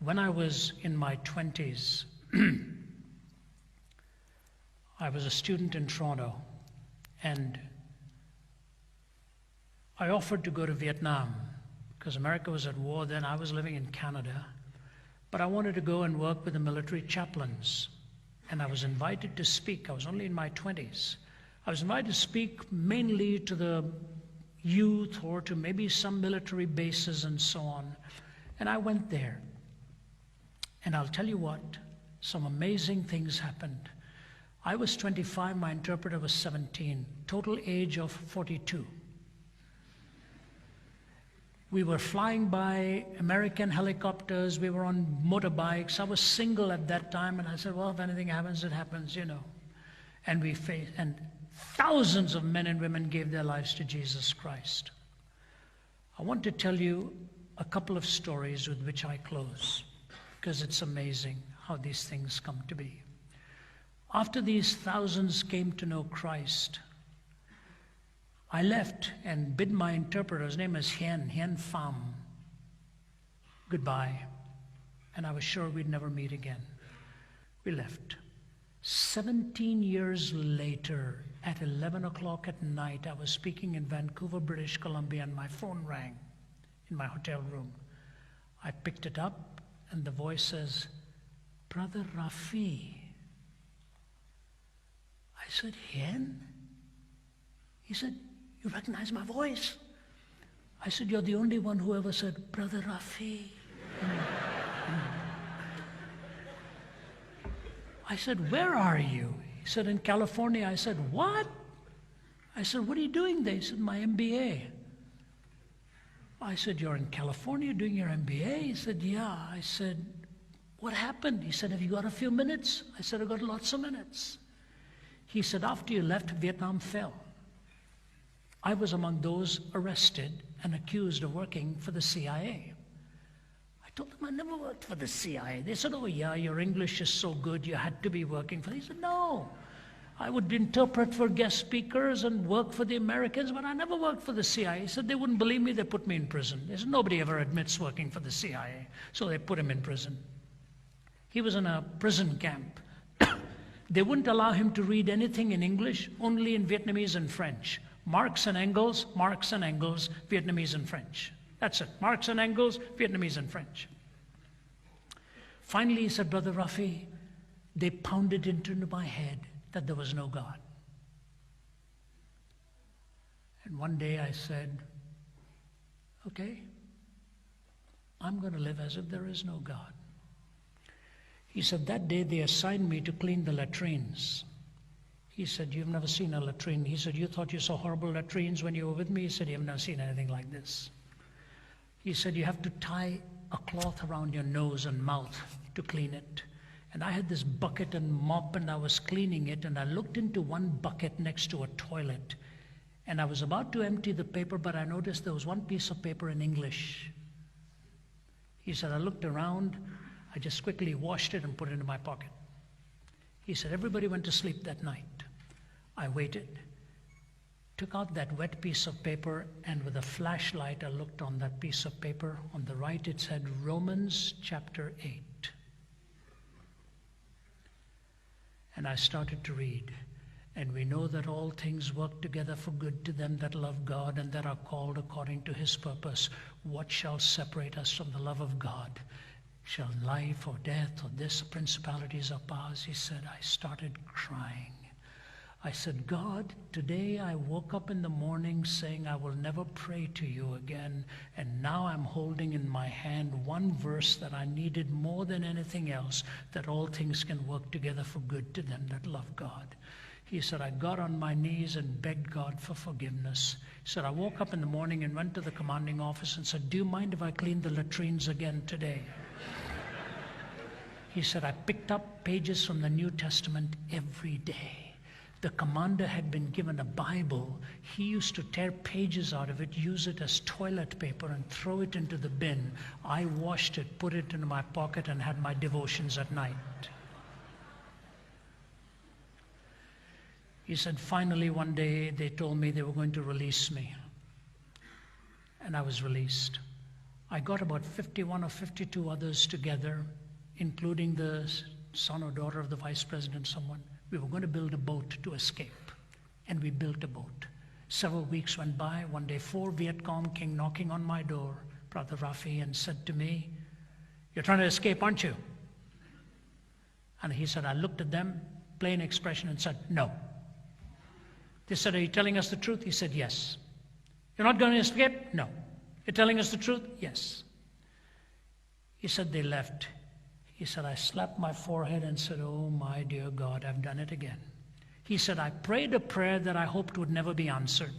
When I was in my 20s, I was a student in Toronto, and I offered to go to Vietnam because America was at war then. I was living in Canada, but I wanted to go and work with the military chaplains, and I was invited to speak. I was only in my 20s. I was invited to speak mainly to the youth or to maybe some military bases and so on, and I went there. And I'll tell you what, some amazing things happened. I was 25, my interpreter was 17, total age of 42. We were flying by American helicopters, we were on motorbikes. I was single at that time, and I said, well, if anything happens, it happens, you know. And thousands of men and women gave their lives to Jesus Christ. I want to tell you a couple of stories with which I close, because it's amazing how these things come to be. After these thousands came to know Christ, I left and bid my interpreter, his name is Hien Pham, goodbye. And I was sure we'd never meet again. We left. 17 years later, at 11 o'clock at night, I was speaking in Vancouver, British Columbia, and my phone rang in my hotel room. I picked it up, and the voice says, Brother Ravi. I said, Hien? He said, you recognize my voice? I said, you're the only one who ever said, Brother Ravi. I said, where are you? He said, in California. I said, what? I said, what are you doing there? He said, my MBA. I said, you're in California doing your MBA? He said, yeah. I said, what happened? He said, have you got a few minutes? I said, I've got lots of minutes. He said, after you left, Vietnam fell. I was among those arrested and accused of working for the CIA. I told them I never worked for the CIA. They said, oh yeah, your English is so good, you had to be working for them. He said, no. I would interpret for guest speakers and work for the Americans, but I never worked for the CIA. He said, they wouldn't believe me, they put me in prison. They said, nobody ever admits working for the CIA. So they put him in prison. He was in a prison camp. They wouldn't allow him to read anything in English, only in Vietnamese and French. Marx and Engels, Vietnamese and French. That's it. Marx and Engels, Vietnamese and French. Finally, he said, Brother Ravi, they pounded into my head that there was no God. And one day I said, okay, I'm going to live as if there is no God. He said, that day they assigned me to clean the latrines. He said, you've never seen a latrine. He said, you thought you saw horrible latrines when you were with me? He said, you've never seen anything like this. He said, you have to tie a cloth around your nose and mouth to clean it. And I had this bucket and mop, and I was cleaning it, and I looked into one bucket next to a toilet. And I was about to empty the paper, but I noticed there was one piece of paper in English. He said, I looked around, I just quickly washed it and put it in my pocket. He said, everybody went to sleep that night. I waited, took out that wet piece of paper, and with a flashlight I looked on that piece of paper. On the right it said Romans chapter 8. And I started to read. And we know that all things work together for good to them that love God and that are called according to his purpose. What shall separate us from the love of God? Shall life or death or this, principalities or powers? He said, I started crying. I said, God, today I woke up in the morning saying I will never pray to you again, and now I'm holding in my hand one verse that I needed more than anything else, that all things can work together for good to them that love God. He said, I got on my knees and begged God for forgiveness. He said, I woke up in the morning and went to the commanding officer and said, do you mind if I clean the latrines again today? He said, I picked up pages from the New Testament every day. The commander had been given a Bible. He used to tear pages out of it, use it as toilet paper, and throw it into the bin. I washed it, put it into my pocket, and had my devotions at night. He said, finally one day they told me they were going to release me. And I was released. I got about 51 or 52 others together, including the son or daughter of the vice president, someone. We were going to build a boat to escape, and we built a boat. Several weeks went by. One day, 4 Viet Cong came knocking on my door, Brother Ravi, and said to me, "You're trying to escape, aren't you?" And he said, I looked at them, plain expression, and said, "No." They said, "Are you telling us the truth?" He said, "Yes." "You're not going to escape?" "No." "You're telling us the truth?" "Yes." He said, they left. He said, I slapped my forehead and said, "Oh my dear God, I've done it again." He said, "I prayed a prayer that I hoped would never be answered.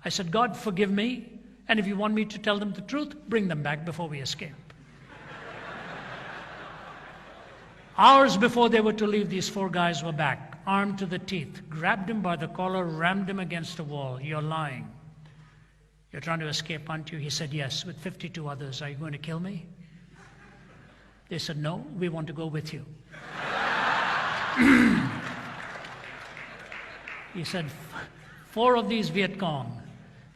I said, God, forgive me, and if you want me to tell them the truth, bring them back before we escape." Hours before they were to leave, these 4 guys were back, armed to the teeth, grabbed him by the collar, rammed him against a wall. "You're lying. You're trying to escape, aren't you?" He said, "Yes, with 52 others. Are you going to kill me?" They said, "No, we want to go with you." He said, 4 of these Viet Cong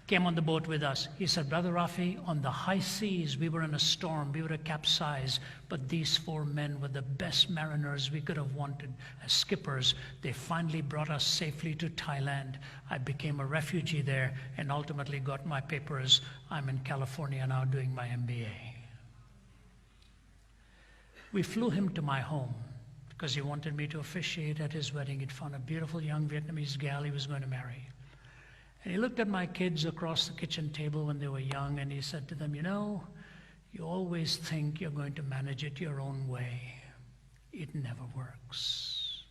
came on the boat with us. He said, "Brother Rafi, on the high seas, we were in a storm, we were to capsize, but these 4 men were the best mariners we could have wanted as skippers. They finally brought us safely to Thailand. I became a refugee there and ultimately got my papers. I'm in California now doing my MBA." We flew him to my home because he wanted me to officiate at his wedding. He'd found a beautiful young Vietnamese gal he was going to marry. And he looked at my kids across the kitchen table when they were young, and he said to them, "You know, you always think you're going to manage it your own way. It never works."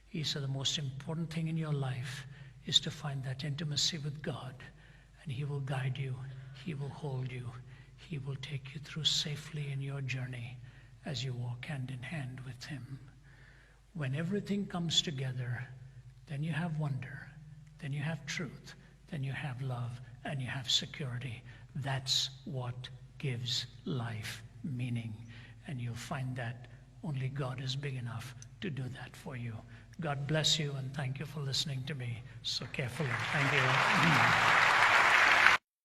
He said, "The most important thing in your life is to find that intimacy with God, and He will guide you, He will hold you, He will take you through safely in your journey as you walk hand in hand with Him. When everything comes together, then you have wonder. Then you have truth, then you have love, and you have security. That's what gives life meaning. And you'll find that only God is big enough to do that for you." God bless you, and thank you for listening to me so carefully. Thank you.